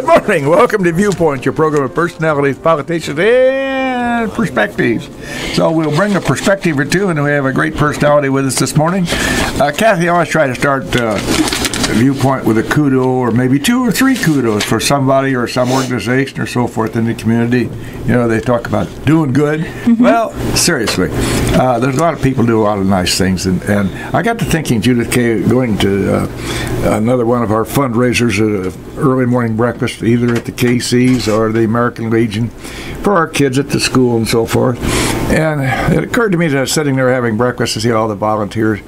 morning. Welcome to Viewpoint, your program of personalities, politicians, and perspectives. So we'll bring a perspective or two, and we have a great personality with us this morning. Cathy, I always try to start Viewpoint with a kudo, or maybe 2 or 3 kudos for somebody or some organization or so forth in the community. You know, they talk about doing good. Mm-hmm. Well, seriously, there's a lot of people do a lot of nice things, and I got to thinking, Judith K., going to another one of our fundraisers, early morning breakfast, either at the KC's or the American Legion, for our kids at the school and so forth. And it occurred to me that I was sitting there having breakfast to see all the volunteers.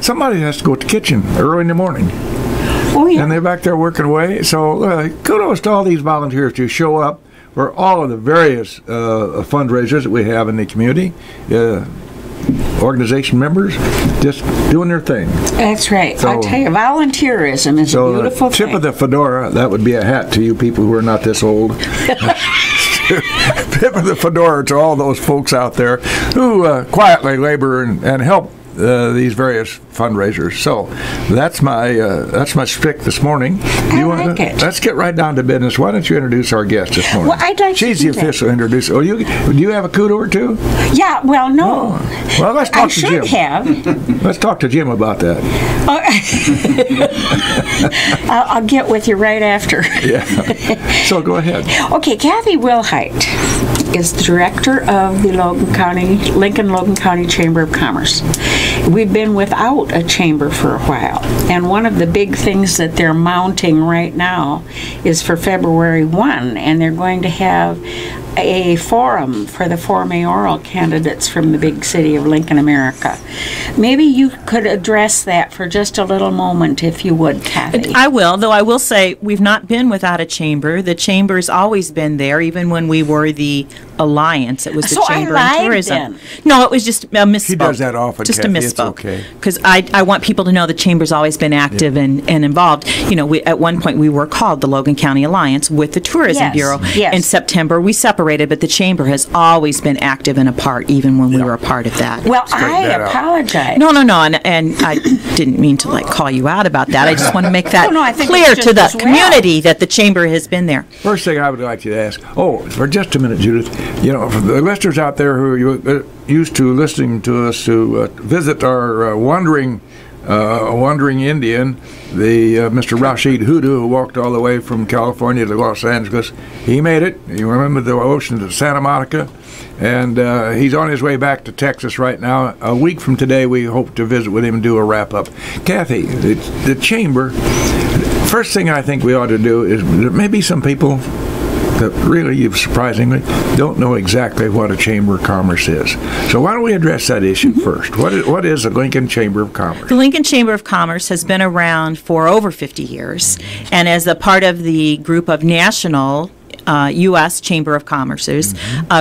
Somebody has to go to the kitchen early in the morning. Oh, yeah. And they're back there working away. So kudos to all these volunteers to show up for all of the various fundraisers that we have in the community. Organization members just doing their thing. That's right. So, I'll tell you, volunteerism is a beautiful thing. Tip of the fedora, that would be a hat to you people who are not this old. Tip of the fedora to all those folks out there who quietly labor and help these various fundraisers. So that's my spick this morning. Let's get right down to business. Why don't you introduce our guest this morning? Well, I'd like She's the official introducer. Do you have a kudo or two? Yeah, well, no. Well, let's talk to Jim. I should have. Let's talk to Jim about that. I'll get with you right after. Yeah. So go ahead. Okay, Cathy Wilhite is the director of the Lincoln-Logan County Chamber of Commerce. We've been without a chamber for a while, and one of the big things that they're mounting right now is for February 1, and they're going to have a forum for the 4 mayoral candidates from the big city of Lincoln, America. Maybe you could address that for just a little moment, if you would, Cathy. I will, though I will say we've not been without a chamber. The chamber's always been there, even when we were the Alliance. It was the Chamber of Tourism. Then. No, it was just a misspoke. He does that often, just Cathy. A misspoke. Because I want people to know the chamber's always been active and involved. You know, at one point we were called the Logan County Alliance with the Tourism Bureau. Yes. In September we separated, but the chamber has always been active and a part, even when we were a part of that. Well, I apologize. No, and I didn't mean to call you out about that. I just want to make that clear to the community that the chamber has been there. First thing I would like you to ask, for just a minute, Judith, for the listeners out there who are used to listening to us, to visit our wandering Indian, the Mr. Rashid Hoodoo, who walked all the way from California to Los Angeles. He made it. You remember the ocean to Santa Monica, and he's on his way back to Texas right now. A week from today, we hope to visit with him and do a wrap-up. Cathy, the chamber, first thing I think we ought to do is, there may be some people that really, surprisingly, don't know exactly what a Chamber of Commerce is. So why don't we address that issue first? What is the Lincoln Chamber of Commerce? The Lincoln Chamber of Commerce has been around for over 50 years, and as a part of the group of national U.S. Chamber of Commerces,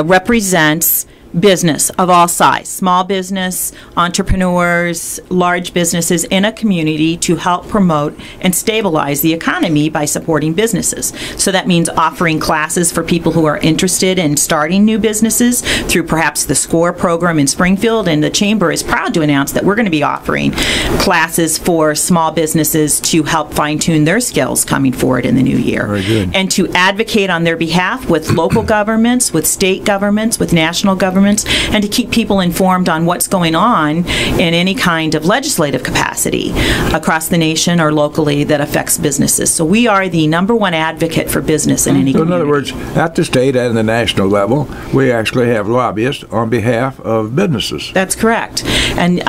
represents business of all size, small business, entrepreneurs, large businesses in a community to help promote and stabilize the economy by supporting businesses. So that means offering classes for people who are interested in starting new businesses through perhaps the SCORE program in Springfield, and the Chamber is proud to announce that we're going to be offering classes for small businesses to help fine-tune their skills coming forward in the new year. Very good. And to advocate on their behalf with local governments, with state governments, with national governments, and to keep people informed on what's going on in any kind of legislative capacity across the nation or locally that affects businesses. So we are the #1 advocate for business in any community. In other words, at the state and the national level, we actually have lobbyists on behalf of businesses. That's correct. And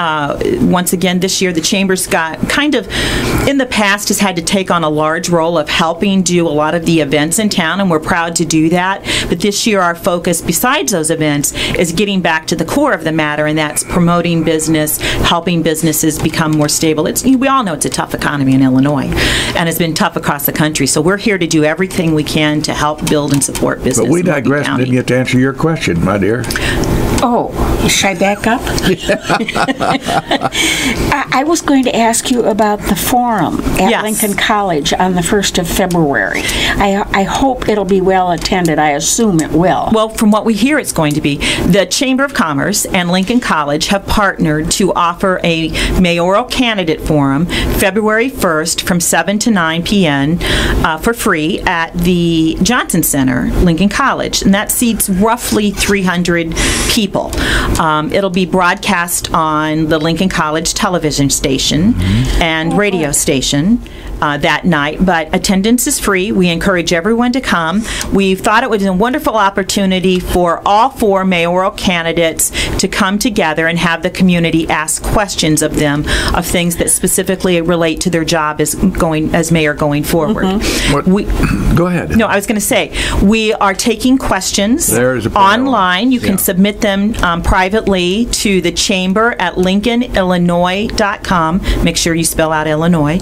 once again, this year the Chamber's got kind of, in the past, has had to take on a large role of helping do a lot of the events in town, and we're proud to do that. But this year our focus, besides those events, is getting back to the core of the matter, and that's promoting business, helping businesses become more stable. We all know it's a tough economy in Illinois, and it's been tough across the country, so we're here to do everything we can to help build and support business. But we digressed and didn't get to answer your question, my dear. Oh, should I back up? I was going to ask you about the forum at Lincoln College on the 1st of February. I hope it'll be well attended. I assume it will. Well, from what we hear, it's going to be. The Chamber of Commerce and Lincoln College have partnered to offer a mayoral candidate forum February 1st from 7 to 9 p.m. For free at the Johnson Center, Lincoln College. And that seats roughly 300 people. It'll be broadcast on the Lincoln College television station and radio station that night, but attendance is free. We encourage everyone to come. We thought it was a wonderful opportunity for all 4 mayoral candidates to come together and have the community ask questions of them of things that specifically relate to their job as mayor going forward. Go ahead. No, I was going to say, we are taking questions online. You can submit them privately to the chamber at lincolnillinois.com. Make sure you spell out Illinois.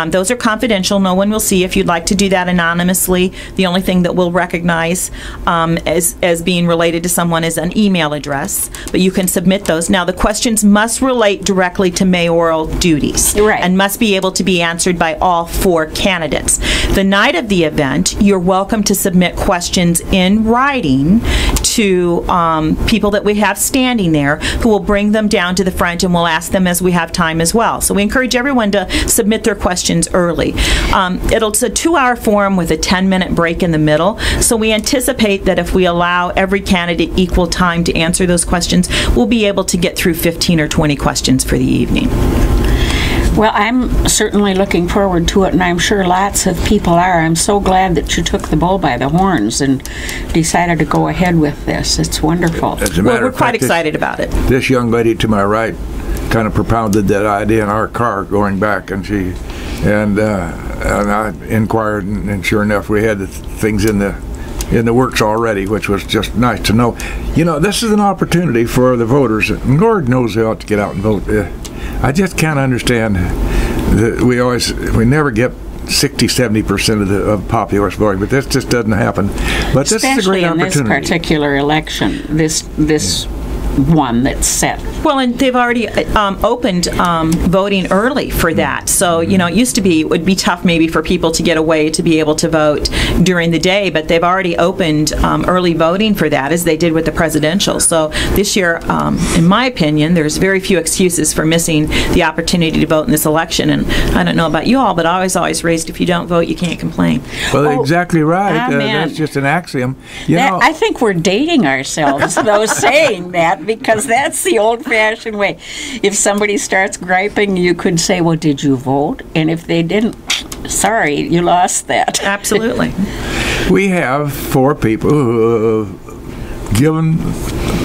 Those are confidential. No one will see. If you'd like to do that anonymously, the only thing that we'll recognize as being related to someone is an email address, but you can submit those. Now, the questions must relate directly to mayoral duties and must be able to be answered by all 4 candidates. The night of the event, you're welcome to submit questions in writing to people that we have standing there who will bring them down to the front, and we'll ask them as we have time as well. So we encourage everyone to submit their questions early. It's a 2-hour forum with a 10-minute break in the middle, so we anticipate that if we allow every candidate equal time to answer those questions, we'll be able to get through 15 or 20 questions for the evening. Well, I'm certainly looking forward to it, and I'm sure lots of people are. I'm so glad that you took the bull by the horns and decided to go ahead with this. It's wonderful. We're quite excited about it. This young lady to my right kind of propounded that idea in our car going back, and I inquired, and sure enough, we had the things in the works already, which was just nice to know. You know, this is an opportunity for the voters, and Lord knows they ought to get out and vote. I just can't understand that we never get 60-70% of the populace voting, but this just doesn't happen. But this is a great opportunity. Especially in this particular election, this one that's set. Well, and they've already opened voting early for that. So, you know, it would be tough maybe for people to get away to be able to vote during the day, but they've already opened early voting for that, as they did with the presidential. So this year, in my opinion, there's very few excuses for missing the opportunity to vote in this election. And I don't know about you all, but I always raised, if you don't vote, you can't complain. Well, exactly right. That's just an axiom. I think we're dating ourselves, though, saying that, because that's the old-fashioned way. If somebody starts griping, you could say, well, did you vote? And if they didn't, sorry, you lost that. Absolutely. We have 4 people who have given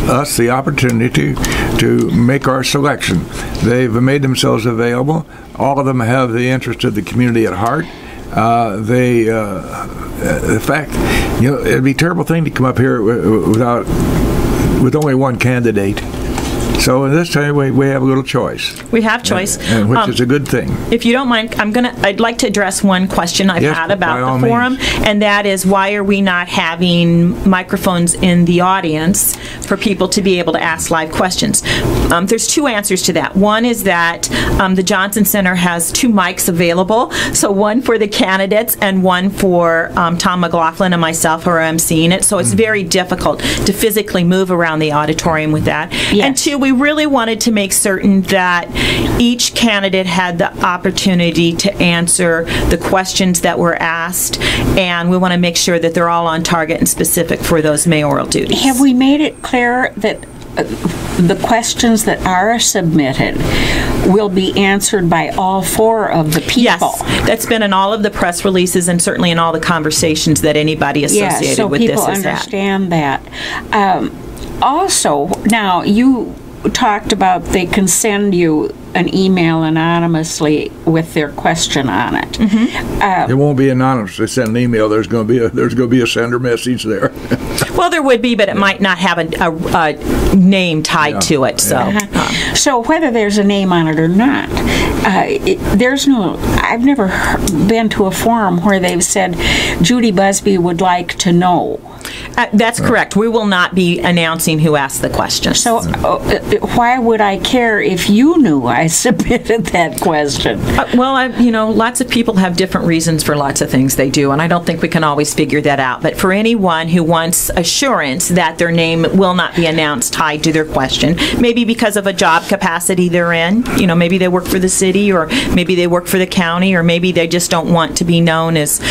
us the opportunity to make our selection. They've made themselves available. All of them have the interest of the community at heart. The fact, it'd be a terrible thing to come up here with only one candidate. So this time we have a little choice. We have choice, and which is a good thing. If you don't mind, I'd like to address one question I've had about the forum, and that is, why are we not having microphones in the audience for people to be able to ask live questions? There's 2 answers to that. One is that the Johnson Center has 2 mics available, so one for the candidates and one for Tom McLaughlin and myself who are emceeing it. So it's very difficult to physically move around the auditorium with that. Yes. And 2, we really wanted to make certain that each candidate had the opportunity to answer the questions that were asked, and we want to make sure that they're all on target and specific for those mayoral duties. Have we made it clear that the questions that are submitted will be answered by all 4 of the people? Yes, that's been in all of the press releases and certainly in all the conversations that anybody associated with this has had. So people understand that. Also, now you talked about they can send you an email anonymously with their question on it. It won't be anonymous. They send an email. There's going to be a sender message there. Well, there would be, but it might not have a name tied to it. So, so whether there's a name on it or not, I've never been to a forum where they've said Judy Busby would like to know. That's correct. We will not be announcing who asked the question. So why would I care if you knew I submitted that question? Lots of people have different reasons for lots of things they do, and I don't think we can always figure that out. But for anyone who wants assurance that their name will not be announced tied to their question, maybe because of a job capacity they're in, maybe they work for the city, or maybe they work for the county, or maybe they just don't want to be known as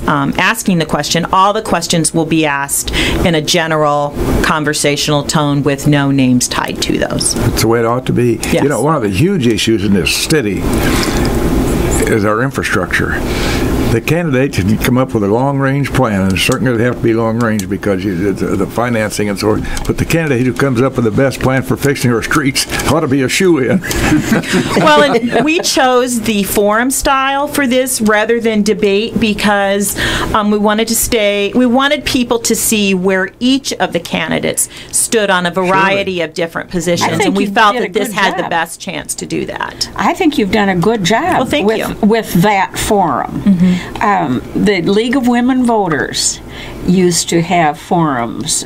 asking the question, all the questions will be asked in a general conversational tone with no names tied to those. That's the way it ought to be. Yes. One of the huge issues in this city is our infrastructure. The candidates can come up with a long-range plan, and certainly they have to be long-range because the financing and so forth, but the candidate who comes up with the best plan for fixing our streets ought to be a shoo-in. Well, and we chose the forum style for this rather than debate because we wanted people to see where each of the candidates stood on a variety of different positions, and we felt that this had the best chance to do that. I think you've done a good job well, thank you. With that forum. Mm-hmm. The League of Women Voters used to have forums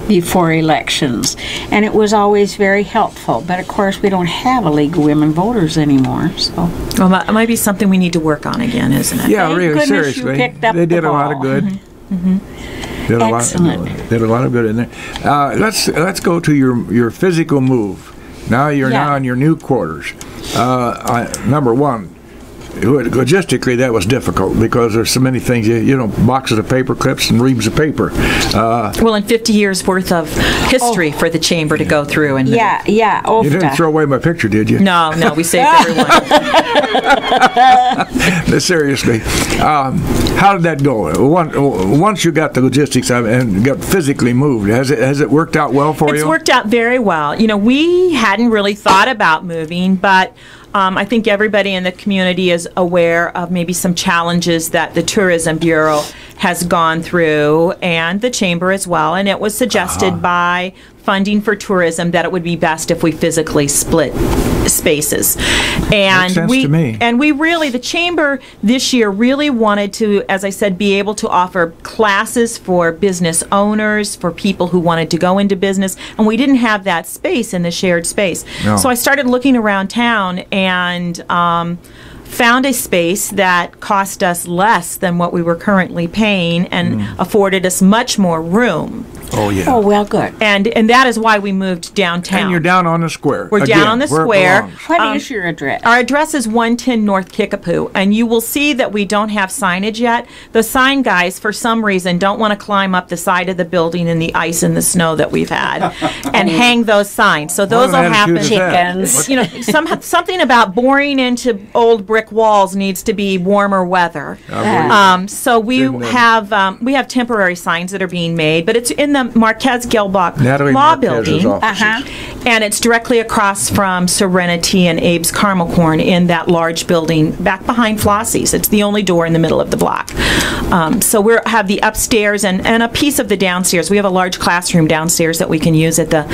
before elections, and it was always very helpful. But of course, we don't have a League of Women Voters anymore. So, well, it might be something we need to work on again, isn't it? Yeah, really, seriously. You picked up they did the a lot of good. Mm-hmm. Excellent. Did a lot of good in there. Let's go to your physical move. Now you're now in your new quarters. Number one. Logistically, that was difficult because there's so many things, boxes of paper clips and reams of paper. And 50 years worth of history for the chamber to go through. And you didn't throw away my picture, did you? No, we saved everyone. Seriously, how did that go? Once you got the logistics of it and got physically moved, has it worked out well for you? It's worked out very well. We hadn't really thought about moving, but I think everybody in the community is aware of maybe some challenges that the Tourism Bureau has gone through, and the Chamber as well, and it was suggested by funding for tourism that it would be best if we physically split spaces. And makes sense to me. And we really, the Chamber this year really wanted to, as I said, be able to offer classes for business owners, for people who wanted to go into business, and we didn't have that space in the shared space. No. So I started looking around town and found a space that cost us less than what we were currently paying and afforded us much more room. Oh, yeah. Oh, well, good. And that is why we moved downtown. And you're down on the square. We're down on the square. What is your address? Our address is 110 North Kickapoo, and you will see that we don't have signage yet. The sign guys, for some reason, don't want to climb up the side of the building in the ice and the snow that we've had and hang those signs. So those will happen. Chickens. Something about boring into old brick walls needs to be warmer weather. So we have temporary signs that are being made, but it's in the Marquez-Gelbach Law Building, and it's directly across from Serenity and Abe's Caramel Corn in that large building back behind Flossie's. It's the only door in the middle of the block. So we have the upstairs and a piece of the downstairs. We have a large classroom downstairs that we can use at the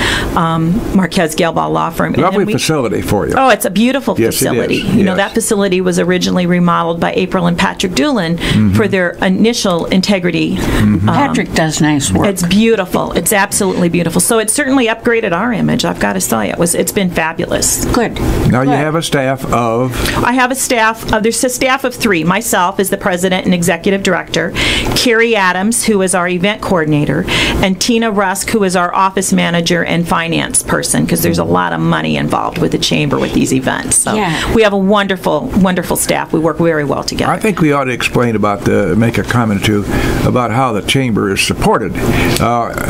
Marquez-Gelbach Law Firm. Lovely facility for you. Oh, it's a beautiful facility. It is. That facility was originally remodeled by April and Patrick Doolin for their initial integrity. Patrick does nice work. It's beautiful. It's absolutely beautiful. So it certainly upgraded our image. I've got to tell you, it's been fabulous. Good. Now you have a staff of? I have a staff. There's a staff of 3. Myself is the president and executive director. Carrie Adams, who is our event coordinator, and Tina Rusk, who is our office manager and finance person, because there's a lot of money involved with the chamber with these events. So we have a wonderful, wonderful staff. We work very well together. I think we ought to explain make a comment or two about how the chamber is supported.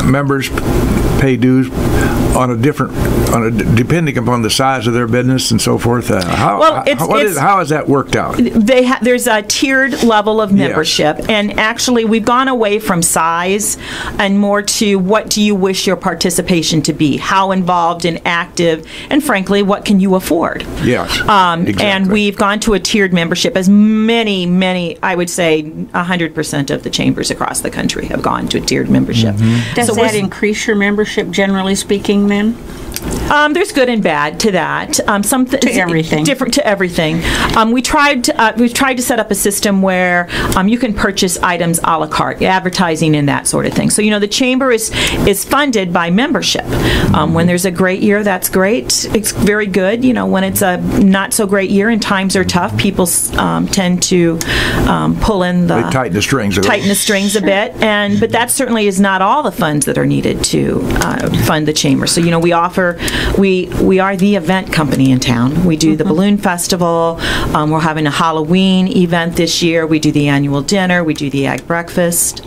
Members pay dues depending upon the size of their business and so forth. How has that worked out? There's a tiered level of membership, and actually we've gone away from size and more to what do you wish your participation to be, how involved and active, and frankly, what can you afford? Yes, exactly. And we've gone to a tiered membership, as many, I would say 100% of the chambers across the country have gone to a tiered membership. Does that increase your membership membership, generally speaking, then? There's good and bad to that. To everything. Different to everything. We've tried to set up a system where you can purchase items a la carte, advertising and that sort of thing. So, the Chamber is funded by membership. When there's a great year, that's great. It's very good. When it's a not so great year and times are tough, people tend to pull in they tighten the strings a bit. But that certainly is not all the funds that are needed to fund the Chamber. So, we are the event company in town. We do the Balloon Festival. We're having a Halloween event this year. We do the annual dinner. We do the Egg Breakfast.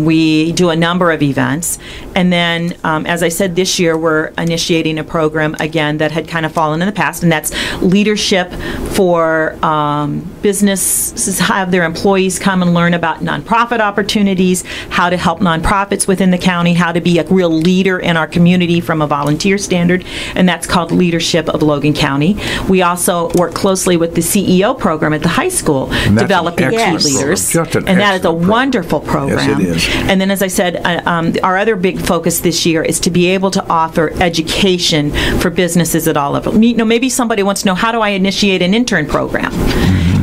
We do a number of events. And then, as I said, this year we're initiating a program, again, that had kind of fallen in the past, and that's leadership for businesses, have their employees come and learn about nonprofit opportunities, how to help nonprofits within the county, how to be a real leader in our community from a volunteer standard, and that's called Leadership of Logan County. We also work closely with the CEO program at the high school, developing key leaders, and that is a wonderful program. Yes, it is. And then, as I said, our other big focus this year is to be able to offer education for businesses at all levels. Maybe somebody wants to know, how do I initiate an intern program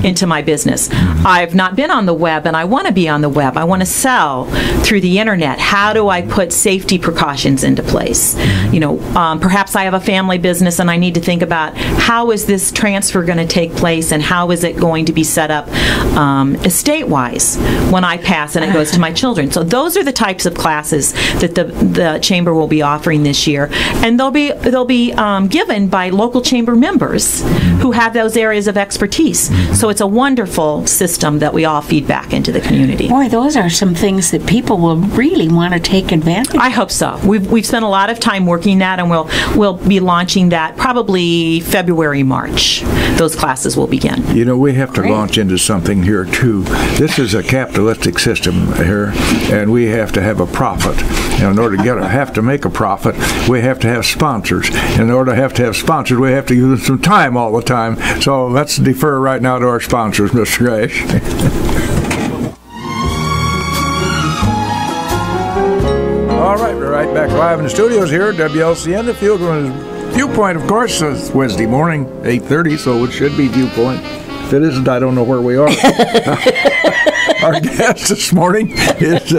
into my business? I've not been on the web, and I want to be on the web. I want to sell through the internet. How do I put safety precautions into place? Perhaps I have a family business, and I need to think about, how is this transfer going to take place, and how is it going to be set up estate-wise when I pass and it goes to my children? So those are the types of classes that the Chamber will be offering this year, and they'll be given by local Chamber members who have those areas of expertise. So it's a wonderful system that we all feed back into the community. Boy, those are some things that people will really want to take advantage of. I hope so. We've spent a lot of time working that, and we'll be launching that probably February, March. Those classes will begin. We have to launch into something here too. This is a capitalistic system here, and we have to have a profit. And in order to have to make a profit, we have to have sponsors. In order to have sponsors, we have to give them some time all the time. So let's defer right now to our sponsors, Mr. Grash. All right, we're right back live in the studios here at WLCN. The Viewpoint, of course, is Wednesday morning, 8:30, so it should be Viewpoint. If it isn't, I don't know where we are. Our guest this morning is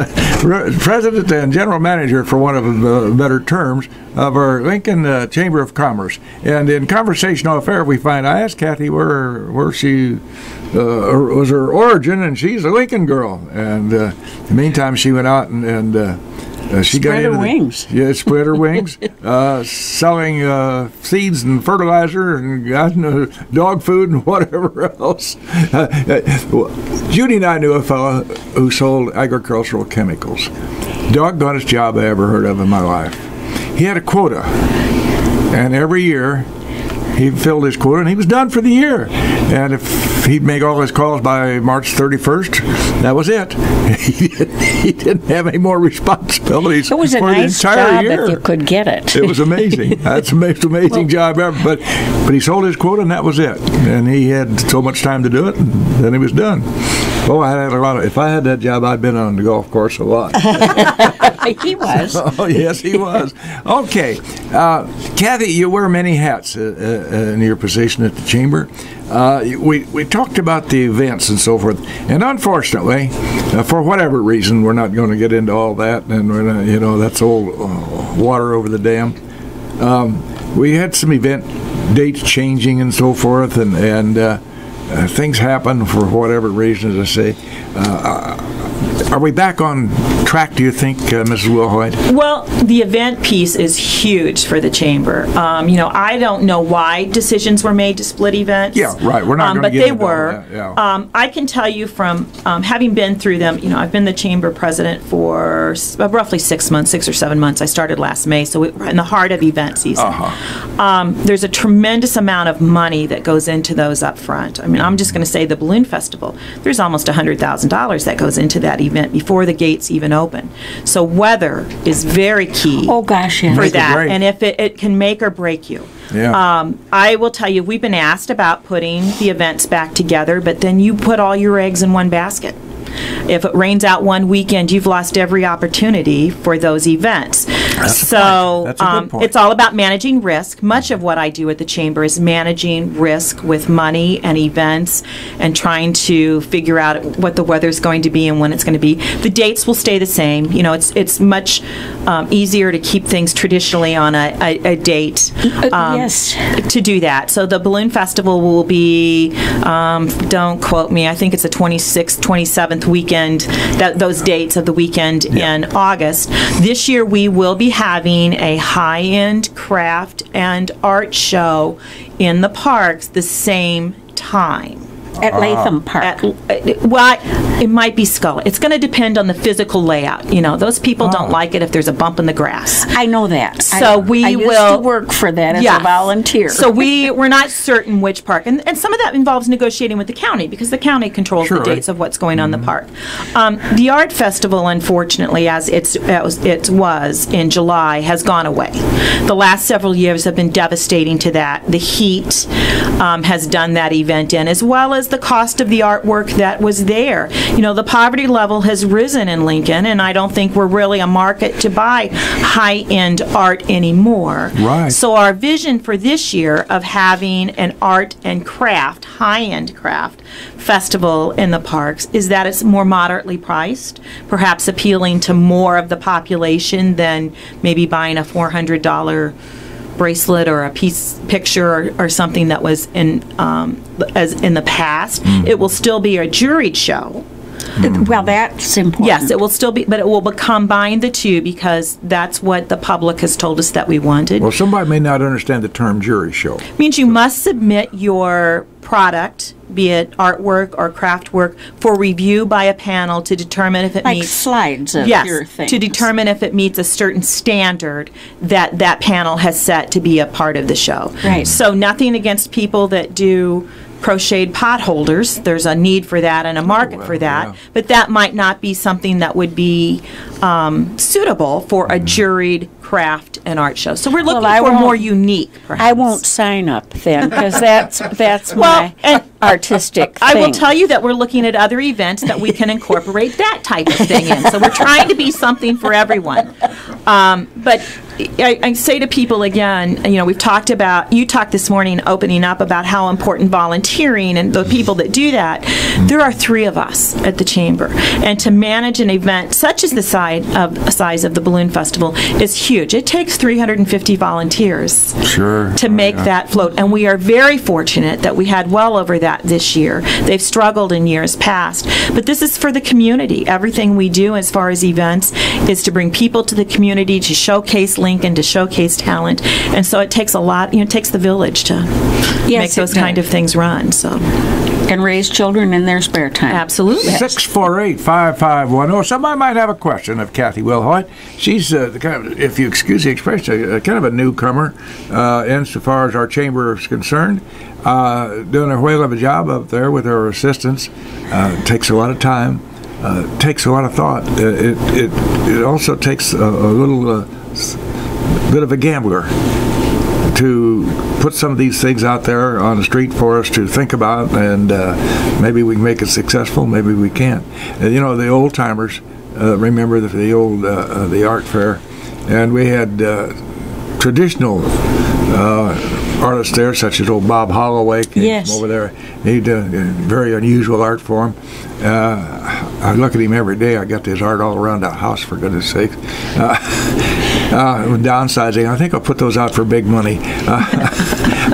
President and General Manager, for one of the better terms, of our Lincoln Chamber of Commerce. And in conversation off air, I asked Cathy where she was her origin, and she's a Lincoln girl. And in the meantime, she went out and she spread her wings. Yeah, spread her wings, selling seeds and fertilizer and dog food and whatever else. Judy and I knew a fellow who sold agricultural chemicals. Doggonest job I ever heard of in my life. He had a quota, and every year he filled his quota, and he was done for the year. And if he'd make all his calls by March 31st, that was it. He didn't have any more responsibilities for the entire year. It was a nice job if you could get it. It was amazing. That's the most amazing job ever. But he sold his quota, and that was it. And he had so much time to do it, and then he was done. Oh, I had a lot of. If I had that job, I'd been on the golf course a lot. He was. Oh, yes, he was. Okay, Cathy, you wear many hats in your position at the Chamber. We talked about the events and so forth, and unfortunately, for whatever reason, we're not going to get into all that, and we're not, that's old water over the dam. We had some event dates changing and so forth, and things happen for whatever reason, as I say. Are we back on track, do you think, Mrs. Wilhite? Well, the event piece is huge for the Chamber. I don't know why decisions were made to split events. Yeah, right. We're not going to get into all that. But they were. Yeah. I can tell you from having been through them, I've been the Chamber president for roughly 6 months, 6 or 7 months. I started last May, so we're in the heart of event season. There's a tremendous amount of money that goes into those up front. I'm just going to say the Balloon Festival, there's almost $100,000 that goes into that event before the gates even open. So weather is very key. Oh gosh, yeah. For that, and if it can make or break you. Yeah. I will tell you, we've been asked about putting the events back together, but then you put all your eggs in one basket. If it rains out one weekend, you've lost every opportunity for those events. That's a good point. It's all about managing risk. Much of what I do at the Chamber is managing risk with money and events and trying to figure out what the weather's going to be and when it's going to be. The dates will stay the same. You know, it's much easier to keep things traditionally on a date to do that. So the Balloon Festival will be, don't quote me, I think it's the 26th, 27th weekend, those dates of the weekend in August. This year we will be having a high-end craft and art show in the parks the same time. At Latham Park. Well, it might be Scullin. It's going to depend on the physical layout. You know, those people don't like it if there's a bump in the grass. I know that. So I used to work for that as a volunteer. So we're not certain which park. And some of that involves negotiating with the county because the county controls the dates of what's going on in the park. The art festival, unfortunately, as it was in July, has gone away. The last several years have been devastating to that. The heat has done that event in, as well as the cost of the artwork that was there. You know, the poverty level has risen in Lincoln, and I don't think we're really a market to buy high-end art anymore. Right. So our vision for this year of having an art and craft, high-end craft festival in the parks is that it's more moderately priced, perhaps appealing to more of the population than maybe buying a $400 bracelet or a picture or something that was as in the past. It will still be a juried show. Well, that's important. Yes, it will still be, but it will combine the two because that's what the public has told us that we wanted. Well, somebody may not understand the term jury show. It means you must submit your product, be it artwork or craft work, for review by a panel to determine if it meets... Like slides of your things. To determine if it meets a certain standard that that panel has set to be a part of the show. Right. So nothing against people that do crocheted pot holders. There's a need for that and a market for that. But that might not be something that would be suitable for a juried craft and art show. So we're looking for more unique, perhaps. I won't sign up then, because that's my artistic thing. I will tell you that we're looking at other events that we can incorporate that type of thing in. So we're trying to be something for everyone. But I say to people again, you know, we've talked about, you talked this morning opening up about how important volunteering and the people that do that. There are 3 of us at the Chamber. And to manage an event such as the size of the Balloon Festival is huge. It takes 350 volunteers to make that float. And we are very fortunate that we had well over that this year. They've struggled in years past. But this is for the community. Everything we do as far as events is to bring people to the community, to showcase Lincoln, to showcase talent. And so it takes a lot, you know, it takes the village to make those kind of things run. So. And raise children in their spare time. Absolutely. 648-5510. Somebody might have a question of Cathy Wilhite. She's, if you excuse the expression, kind of a newcomer insofar as our chamber is concerned. Doing a whale of a job up there with her assistants. Takes a lot of time. Takes a lot of thought. It also takes a little bit of a gambler to put some of these things out there on the street for us to think about, and maybe we can make it successful, maybe we can't. You know, the old timers remember the old the art fair, and we had traditional artists there, such as old Bob Holloway came from over there. He did very unusual art for him. I look at him every day. I got his art all around the house, for goodness sake. Downsizing, I think I'll put those out for big money.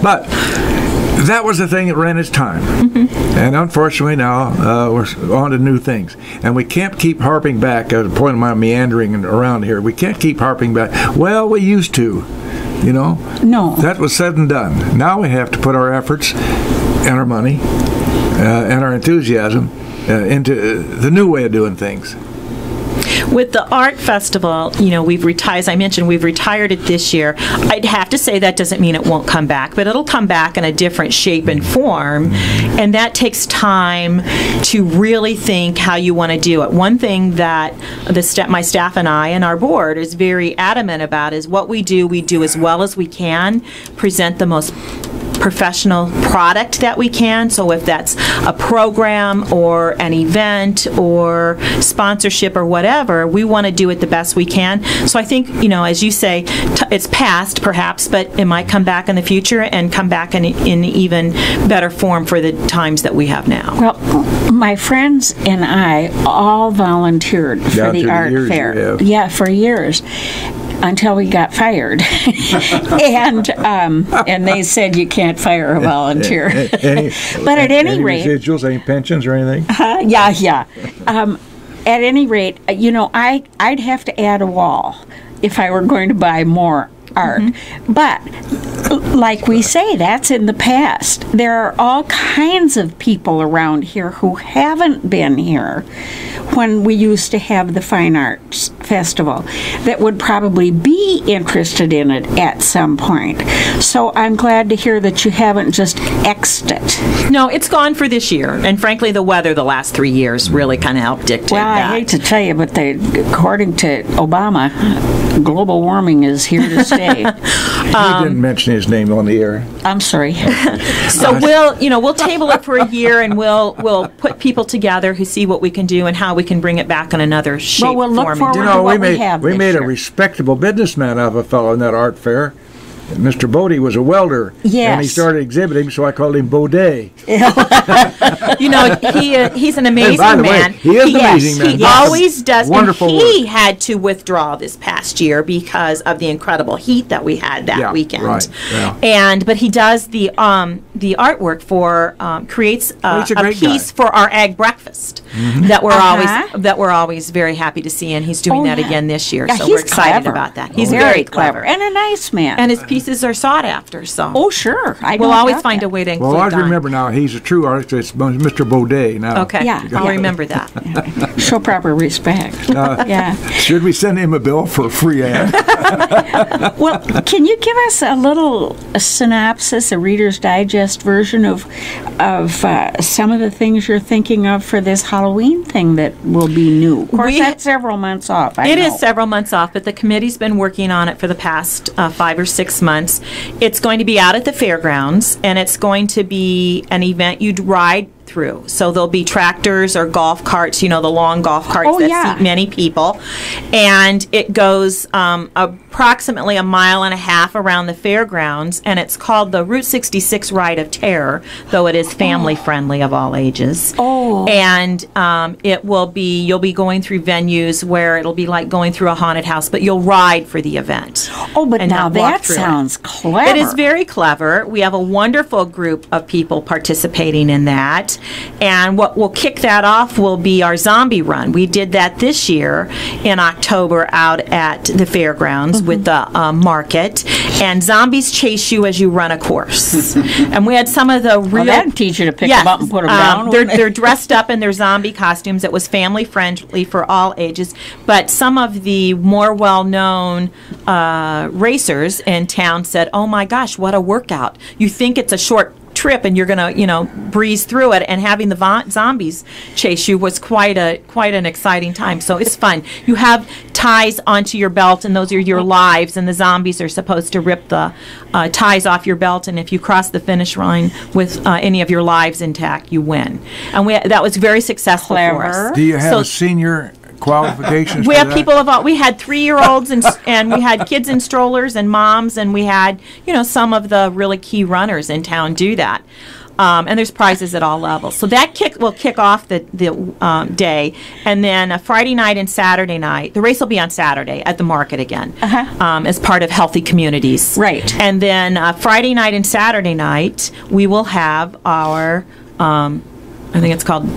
But that was the thing that ran its time. And unfortunately now we're on to new things. And we can't keep harping back, at the point of my meandering around here, we can't keep harping back. Well, we used to. You know? No. That was said and done. Now we have to put our efforts and our money and our enthusiasm into the new way of doing things. With the art festival, we've retired, as I mentioned, we've retired it this year. I'd have to say that doesn't mean it won't come back, but it'll come back in a different shape and form, and that takes time to really think how you want to do it. One thing that my staff and I and our board is very adamant about is what we do as well as we can, present the most professional product that we can. So if that's a program or an event or sponsorship or whatever, we want to do it the best we can. So I think, as you say, it's past perhaps, but it might come back in the future and come back in even better form for the times that we have now. Well, my friends and I all volunteered for the art fair. Yeah, for years. Until we got fired, and they said you can't fire a volunteer. But at any rate, residuals, any pensions or anything? Yeah. At any rate, I'd have to add a wall if I were going to buy more art. But like we say, that's in the past. There are all kinds of people around here who haven't been here when we used to have the Fine Arts Festival that would probably be interested in it at some point. So I'm glad to hear that you haven't just X'd it. No, it's gone for this year. And frankly, the weather the last 3 years really kind of helped dictate that. I hate to tell you, but according to Obama, global warming is here to stay. He didn't mention his name on the air. I'm sorry. So we'll table it for a year, and we'll put people together who see what we can do and how we can bring it back in another shape. Well, we'll look forward to what we have. We made a respectable businessman out of a fellow in that art fair. Mr. Bodie was a welder, and he started exhibiting, so I called him Baudet. He's an amazing man. He is an amazing man. He always does. Wonderful and he work. had to withdraw this past year because of the incredible heat that we had that weekend. Right. Yeah. But he does the artwork for creates a piece for our egg breakfast that we're always very happy to see, and he's doing that again this year. So we're excited about that. He's very clever and a nice man. And his pieces are sought after. So sure, we'll always find a way to include Well, always remember now, he's a true artist. It's Mr. Baudet now. Okay, I'll remember that. Show proper respect. Should we send him a bill for a free ad? Well, can you give us a little synopsis, a Reader's Digest version of some of the things you're thinking of for this Halloween thing that will be new? Of course, that's several months off. It is several months off, but the committee's been working on it for the past 5 or 6 months. It's going to be out at the fairgrounds, and it's going to be an event you'd ride through. So there'll be tractors or golf carts, the long golf carts that seat many people. And it goes approximately 1.5 miles around the fairgrounds, and it's called the Route 66 Ride of Terror, though it is family friendly of all ages. And you'll be going through venues where it'll be like going through a haunted house, but you'll ride for the event. But now that sounds clever. It is very clever. We have a wonderful group of people participating in that. And what will kick that off will be our zombie run. We did that this year in October out at the fairgrounds with the market. And zombies chase you as you run a course. And we had some of the real... that'd teach you to pick them up and put them down. They're dressed up in their zombie costumes. It was family friendly for all ages. But some of the more well-known racers in town said, "Oh my gosh, what a workout. You think it's a short trip and you're going to, breeze through it, and having the zombies chase you was quite an exciting time." So it's fun. You have ties onto your belt, and those are your lives, and the zombies are supposed to rip the ties off your belt, and if you cross the finish line with any of your lives intact, you win. And that was very successful for us. Do you have a senior qualifications? We have people we had 3-year-olds and we had kids in strollers and moms, and we had some of the really key runners in town do that. And there's prizes at all levels. So that will kick off the day, and then Friday night and Saturday night. The race will be on Saturday at the market again, as part of Healthy Communities. Right. And then Friday night and Saturday night we will have our. I think it's called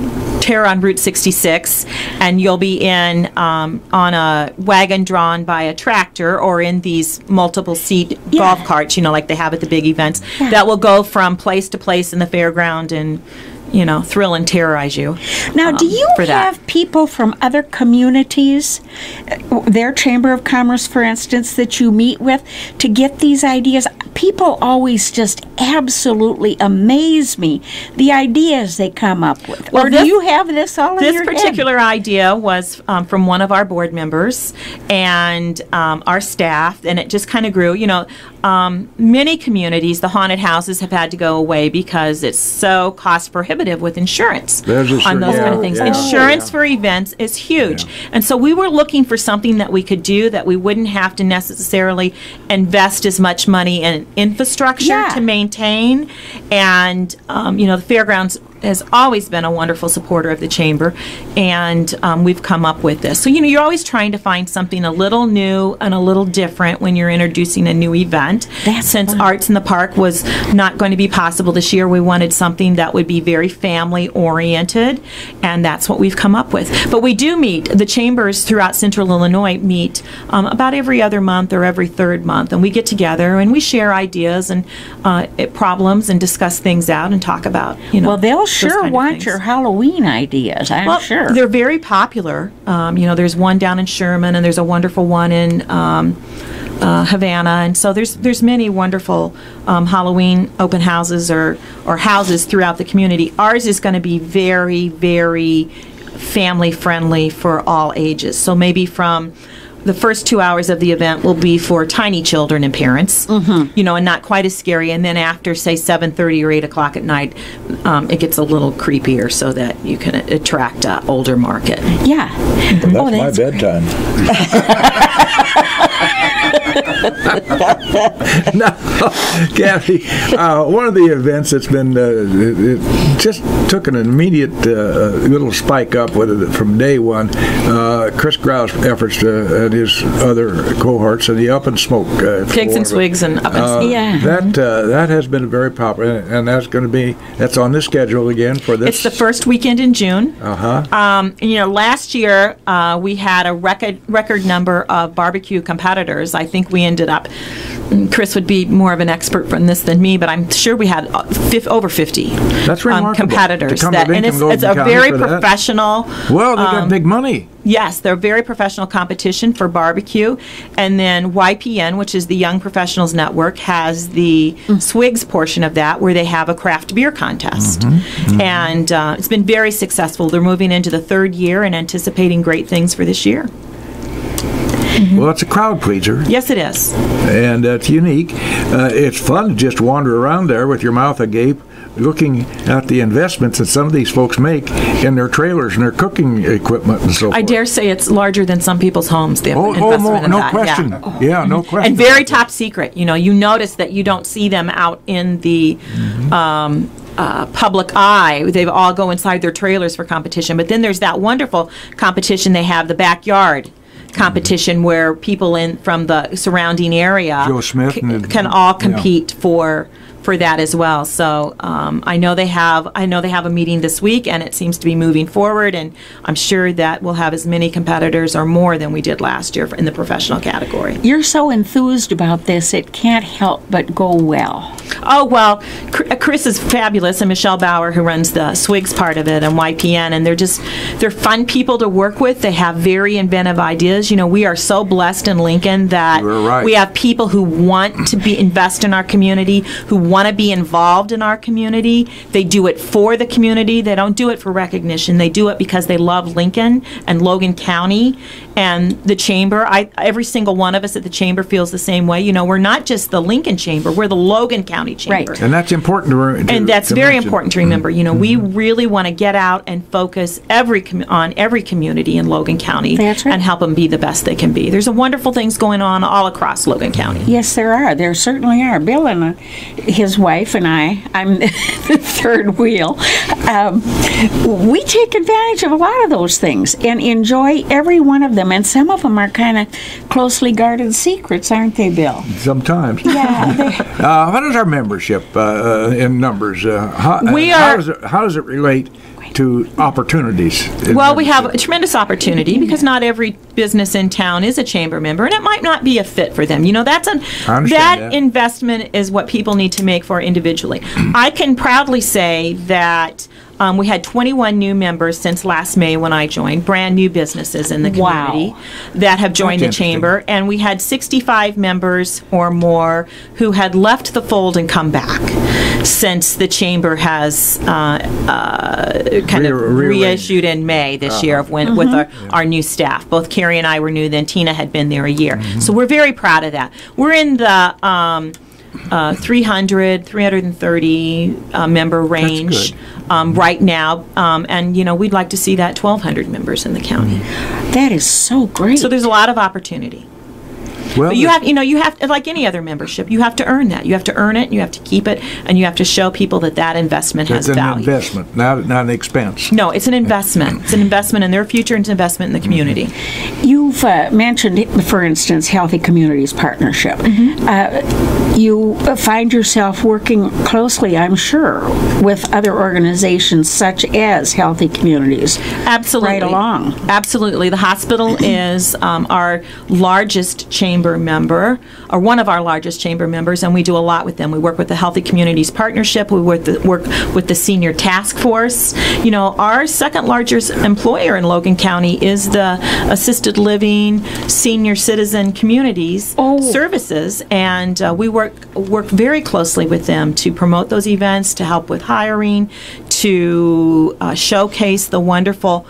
Terror on Route 66, and you'll be in on a wagon drawn by a tractor or in these multiple seat golf carts, like they have at the big events, that will go from place to place in the fairground and thrill and terrorize you. Now, do you have people from other communities, their Chamber of Commerce, for instance, that you meet with to get these ideas? People always just absolutely amaze me, the ideas they come up with. Well, or do you have this all in your head? This particular idea was from one of our board members and our staff, and it just kind of grew. Many communities, the haunted houses have had to go away because it's so cost prohibitive with insurance on those kind of things. Insurance for events is huge. And so we were looking for something that we could do that we wouldn't have to necessarily invest as much money in infrastructure to maintain. And, the fairgrounds has always been a wonderful supporter of the Chamber, and we've come up with this. So, you're always trying to find something a little new and a little different when you're introducing a new event. Since Arts in the Park was not going to be possible this year, we wanted something that would be very family-oriented, and that's what we've come up with. But we do meet, the chambers throughout Central Illinois meet about every other month or every third month, and we get together and we share ideas and problems and discuss things out and talk about, Well, they'll sure want your Halloween ideas, I'm sure. They're very popular. There's one down in Sherman, and there's a wonderful one in Havana, and so there's many wonderful Halloween open houses or houses throughout the community. Ours is going to be very, very family friendly for all ages. So maybe from the first 2 hours of the event will be for tiny children and parents, and not quite as scary. And then after, say, 7:30 or 8 o'clock at night, it gets a little creepier so that you can attract an older market. Yeah. That's my bedtime. Now, Cathy, one of the events that's been it just took an immediate little spike up with it from day one. Chris Grau's efforts and his other cohorts and the Up and Smoke. Pigs and Swigs and Up and Smoke. That has been very popular, and that's on the schedule again for this. It's the first weekend in June. Last year we had a record number of barbecue competitors. I think we ended up, Chris would be more of an expert from this than me, but I'm sure we had over 50 competitors. It's a very professional. Well, they got big money. Yes, they're a very professional competition for barbecue. And then YPN, which is the Young Professionals Network, has the Swigs portion of that where they have a craft beer contest. And it's been very successful. They're moving into the third year and anticipating great things for this year. Well, it's a crowd pleaser. Yes, it is. And it's unique. It's fun to just wander around there with your mouth agape, looking at the investments that some of these folks make in their trailers and their cooking equipment and so forth. I dare say it's larger than some people's homes. The investment in no that. question. Yeah, no question. And very top secret. You notice that you don't see them out in the public eye. They all go inside their trailers for competition. But then there's that wonderful competition they have, the backyard competition, where people from the surrounding area Joe Smith can all compete for that as well. So I know they have a meeting this week, and it seems to be moving forward, and I'm sure that we'll have as many competitors or more than we did last year in the professional category. You're so enthused about this, it can't help but go well. Oh, well, Chris is fabulous, and Michelle Bauer, who runs the Swigs part of it, and YPN, and they're fun people to work with. They have very inventive ideas. We are so blessed in Lincoln that we have people who want to invest in our community, who want to be involved in our community. They do it for the community. They don't do it for recognition. They do it because they love Lincoln and Logan County and the Chamber. Every single one of us at the Chamber feels the same way. We're not just the Lincoln Chamber. We're the Logan County Chamber. Right. And that's important and that's very important to remember. We really want to get out and focus on every community in Logan County and help them be the best they can be. There's wonderful things going on all across Logan County. Yes, there are. There certainly are. Bill and his wife and I'm the third wheel. We take advantage of a lot of those things and enjoy every one of them. And some of them are kind of closely guarded secrets, aren't they, Bill? Sometimes. Yeah. What is our membership in numbers? How does it relate to opportunities? Well, we have a tremendous opportunity because not every business in town is a chamber member, and it might not be a fit for them. That investment is what people need to make for individually. I can proudly say that We had 21 new members since last May when I joined, brand new businesses in the community that have joined the chamber, and we had 65 members or more who had left the fold and come back since the chamber has kind of reissued in May this year with our new staff. Both Carrie and I were new then. Tina had been there a year. So we're very proud of that. We're in the 330 member range right now, and we'd like to see that 1,200 members in the county. That is so great. So there's a lot of opportunity. Well, but you have like any other membership, you have to earn that. You have to earn it, you have to keep it, and you have to show people that investment has value. It's an investment, not an expense. No, it's an investment. It's an investment in their future. It's an investment in the community. You've mentioned, for instance, Healthy Communities Partnership. You find yourself working closely, I'm sure, with other organizations such as Healthy Communities. Absolutely. Right along. Absolutely. The hospital is our largest chamber member, or one of our largest chamber members, and we do a lot with them. We work with the Healthy Communities Partnership. We work with the Senior Task Force. Our second largest employer in Logan County is the Assisted Living Senior Citizen Communities Services, and we work very closely with them to promote those events, to help with hiring, to showcase the wonderful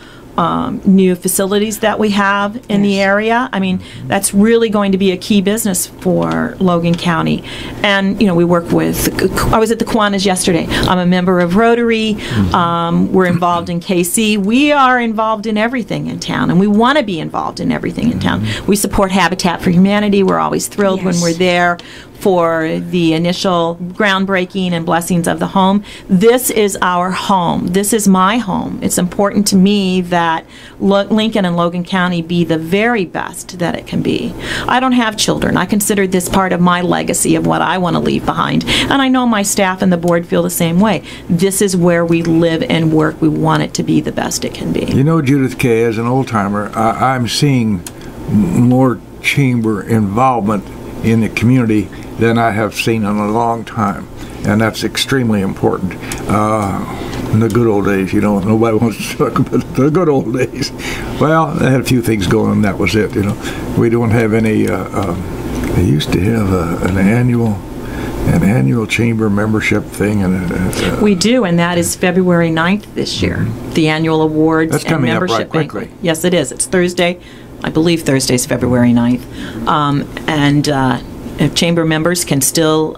new facilities that we have in the area. I mean, that's really going to be a key business for Logan County. And, we work with, I was at the Kiwanis yesterday. I'm a member of Rotary. We're involved in KC. We are involved in everything in town, and we want to be involved in everything in town. We support Habitat for Humanity. We're always thrilled when we're there for the initial groundbreaking and blessings of the home. This is our home. This is my home. It's important to me that Lincoln and Logan County be the very best that it can be. I don't have children. I consider this part of my legacy of what I want to leave behind. And I know my staff and the board feel the same way. This is where we live and work. We want it to be the best it can be. Judith K., as an old-timer, I'm seeing more chamber involvement in the community than I have seen in a long time, and that's extremely important. In the good old days, nobody wants to talk about the good old days. Well, they had a few things going, and that was it. We don't have any. They used to have an annual chamber membership thing, and we do, and that is February 9th this year. The annual awards that's and membership up right quickly. Yes, it is. It's Thursday. I believe Thursday's February 9th. Chamber members can still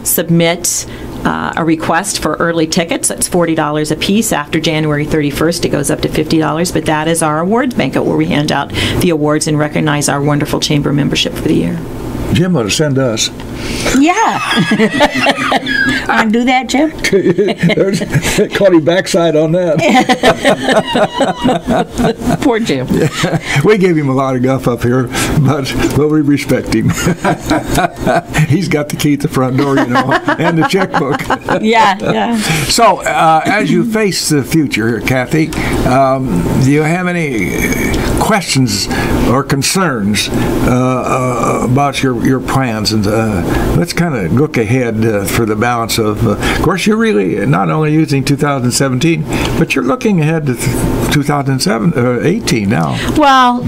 submit a request for early tickets. It's $40 a piece. After January 31st, it goes up to $50, but that is our awards banquet where we hand out the awards and recognize our wonderful chamber membership for the year. Jim ought to send us. Yeah. Want to do that, Jim? Caught him backside on that. Poor Jim. Yeah. We gave him a lot of guff up here, but we respect him. He's got the key at the front door, and the checkbook. Yeah. So, as you face the future, Cathy, do you have any questions or concerns about your plans? And let's kind of look ahead for the balance of course, you're really not only using 2017, but you're looking ahead to 2018 now. Well,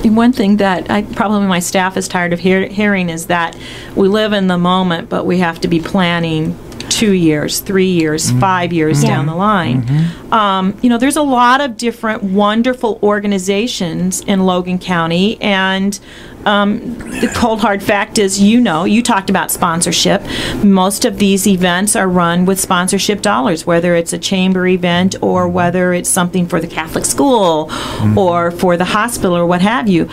one thing that probably my staff is tired of hearing is that we live in the moment, but we have to be planning 2 years, 3 years, 5 years down the line. There's a lot of different wonderful organizations in Logan County, and the cold hard fact is, you talked about sponsorship. Most of these events are run with sponsorship dollars, whether it's a chamber event or whether it's something for the Catholic school or for the hospital or what have you.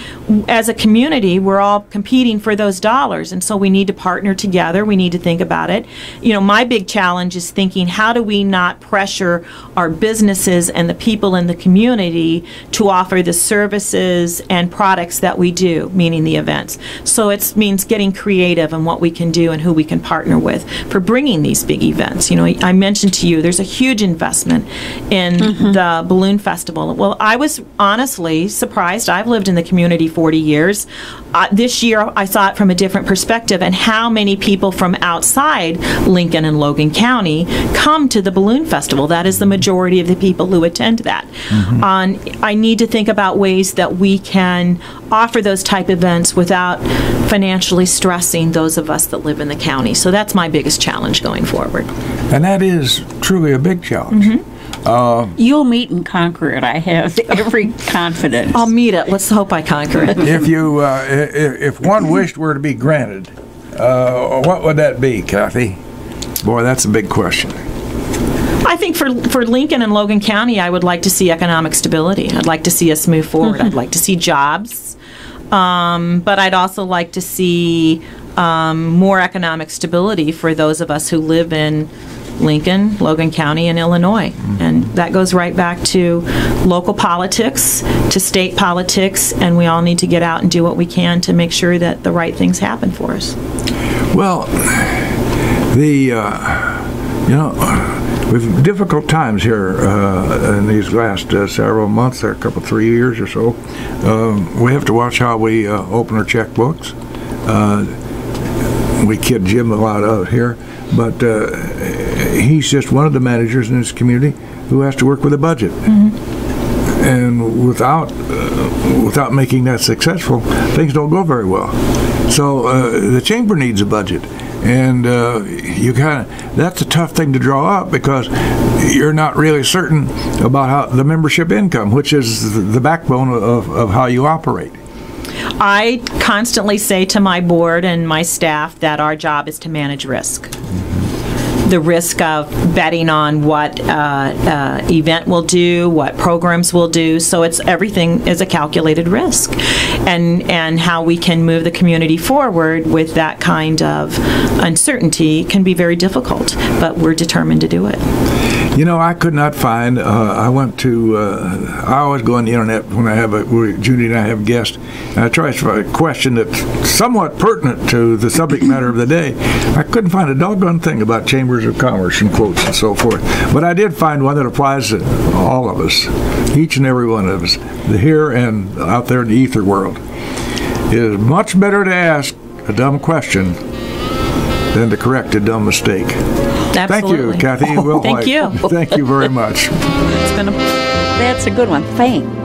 As a community, we're all competing for those dollars, and so we need to partner together. We need to think about it. My big challenge is thinking, how do we not pressure our businesses and the people in the community to offer the services and products that we do, meaning planning the events. So it means getting creative in what we can do and who we can partner with for bringing these big events. You know, I mentioned to you there's a huge investment in the Balloon Festival. Well, I was honestly surprised. I've lived in the community 40 years. This year I saw it from a different perspective, and how many people from outside Lincoln and Logan County come to the Balloon Festival. That is the majority of the people who attend that. I need to think about ways that we can offer those type events without financially stressing those of us that live in the county. So that's my biggest challenge going forward. And that is truly a big challenge. You'll meet and conquer it. I have every confidence. I'll meet it. Let's hope I conquer it. If one wished were to be granted, what would that be, Cathy? Boy, that's a big question. I think for Lincoln and Logan County, I would like to see economic stability. I'd like to see us move forward. I'd like to see jobs. But I'd also like to see more economic stability for those of us who live in Lincoln, Logan County, and Illinois. And that goes right back to local politics, to state politics, and we all need to get out and do what we can to make sure that the right things happen for us. Well, we've difficult times here in these last several months, a couple, 3 years or so. We have to watch how we open our checkbooks. We kid Jim a lot out here, but he's just one of the managers in this community who has to work with a budget. And without making that successful, things don't go very well. So the chamber needs a budget. And that's a tough thing to draw up, because you're not really certain about how the membership income, which is the backbone of how you operate. I constantly say to my board and my staff that our job is to manage risk. The risk of betting on what event will do, what programs will do. So everything is a calculated risk, and how we can move the community forward with that kind of uncertainty can be very difficult. But we're determined to do it. You know, I could not find. I went to. I always go on the internet when I have Judy and I have guests, and I try to find a question that's somewhat pertinent to the subject matter of the day. I couldn't find a doggone thing about chambers of commerce and quotes and so forth. But I did find one that applies to all of us, each and every one of us, here and out there in the ether world. It is much better to ask a dumb question than to correct a dumb mistake. Absolutely. Thank you, Cathy. Thank you. Thank you very much. That's a good one. Thanks.